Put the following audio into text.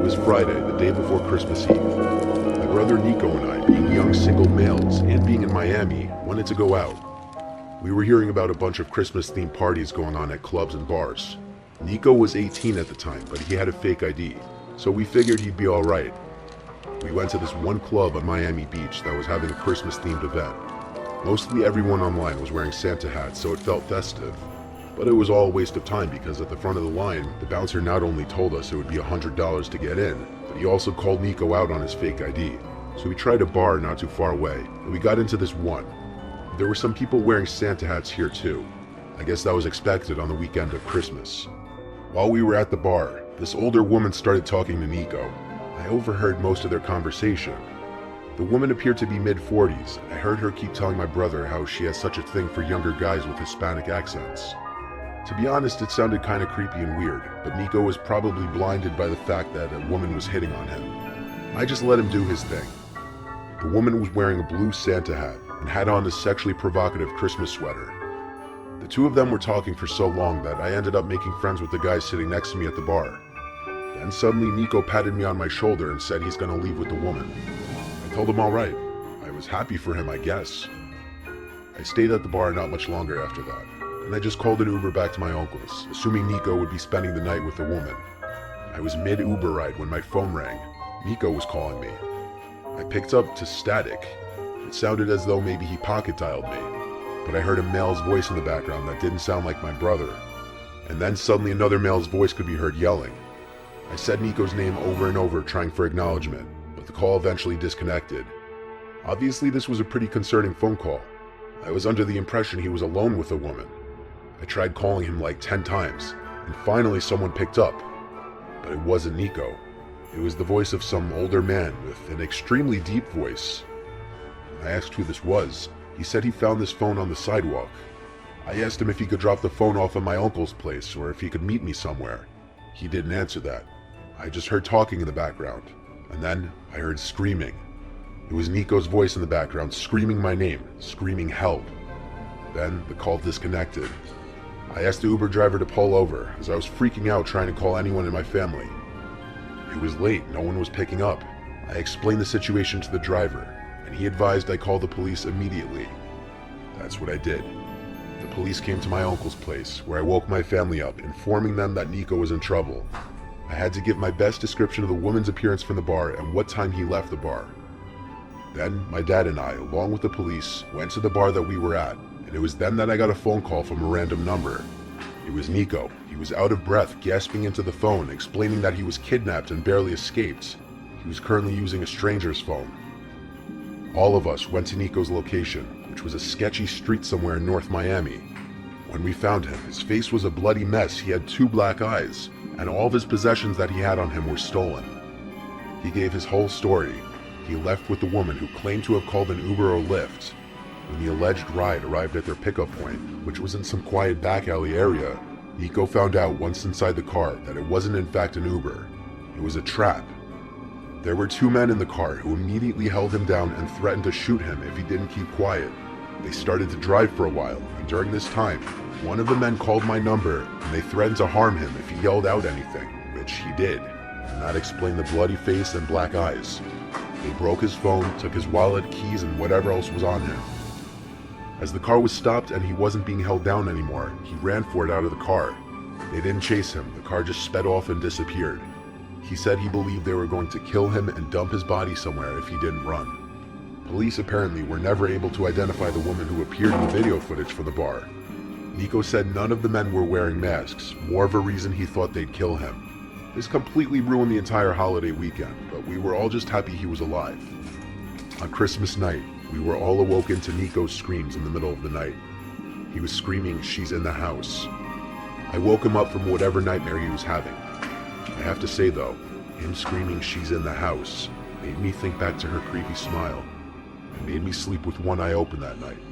was Friday, the day before Christmas Eve. My brother Nico and I, being young single males and being in Miami, wanted to go out. We were hearing about a bunch of Christmas-themed parties going on at clubs and bars. Nico was 18 at the time, but he had a fake ID, so we figured he'd be alright. We went to this one club on Miami Beach that was having a Christmas-themed event. Mostly everyone online was wearing Santa hats, so it felt festive. But it was all a waste of time because at the front of the line, the bouncer not only told us it would be $100 to get in, but he also called Nico out on his fake ID. So we tried a bar not too far away, and we got into this one. There were some people wearing Santa hats here too. I guess that was expected on the weekend of Christmas. While we were at the bar, this older woman started talking to Nico. I overheard most of their conversation. The woman appeared to be mid-40s. I heard her keep telling my brother how she has such a thing for younger guys with Hispanic accents. To be honest, it sounded kind of creepy and weird, but Nico was probably blinded by the fact that a woman was hitting on him. I just let him do his thing. The woman was wearing a blue Santa hat and had on a sexually provocative Christmas sweater. The two of them were talking for so long that I ended up making friends with the guy sitting next to me at the bar. Then suddenly Nico patted me on my shoulder and said he's gonna leave with the woman. I told him alright. I was happy for him, I guess. I stayed at the bar not much longer after that, and I just called an Uber back to my uncle's, assuming Nico would be spending the night with the woman. I was mid-Uber ride when my phone rang. Nico was calling me. I picked up to static. It sounded as though maybe he pocket-dialed me, but I heard a male's voice in the background that didn't sound like my brother. And then suddenly another male's voice could be heard yelling. I said Nico's name over and over, trying for acknowledgement, but the call eventually disconnected. Obviously, this was a pretty concerning phone call. I was under the impression he was alone with a woman. I tried calling him like 10 times, and finally someone picked up. But it wasn't Nico. It was the voice of some older man with an extremely deep voice. I asked who this was. He said he found this phone on the sidewalk. I asked him if he could drop the phone off at my uncle's place or if he could meet me somewhere. He didn't answer that. I just heard talking in the background, and then I heard screaming. It was Nico's voice in the background, screaming my name, screaming help. Then the call disconnected. I asked the Uber driver to pull over, as I was freaking out trying to call anyone in my family. It was late, no one was picking up. I explained the situation to the driver, and he advised I call the police immediately. That's what I did. The police came to my uncle's place, where I woke my family up, informing them that Nico was in trouble. I had to give my best description of the woman's appearance from the bar and what time he left the bar. Then my dad and I, along with the police, went to the bar that we were at, and it was then that I got a phone call from a random number. It was Nico. He was out of breath, gasping into the phone, explaining that he was kidnapped and barely escaped. He was currently using a stranger's phone. All of us went to Nico's location, which was a sketchy street somewhere in North Miami. When we found him, his face was a bloody mess, he had 2 black eyes, and all of his possessions that he had on him were stolen. He gave his whole story. He left with the woman who claimed to have called an Uber or Lyft. When the alleged ride arrived at their pickup point, which was in some quiet back alley area, Nico found out once inside the car that it wasn't in fact an Uber. It was a trap. There were 2 men in the car who immediately held him down and threatened to shoot him if he didn't keep quiet. They started to drive for a while, and during this time, one of the men called my number and they threatened to harm him if he yelled out anything, which he did, and that explained the bloody face and black eyes. They broke his phone, took his wallet, keys, and whatever else was on him. As the car was stopped and he wasn't being held down anymore, he ran for it out of the car. They didn't chase him, the car just sped off and disappeared. He said he believed they were going to kill him and dump his body somewhere if he didn't run. Police apparently were never able to identify the woman who appeared in the video footage from the bar. Nico said none of the men were wearing masks, more of a reason he thought they'd kill him. This completely ruined the entire holiday weekend, but we were all just happy he was alive. On Christmas night, we were all awoken to Nico's screams in the middle of the night. He was screaming, "She's in the house." I woke him up from whatever nightmare he was having. I have to say though, him screaming "she's in the house" made me think back to her creepy smile, and made me sleep with one eye open that night.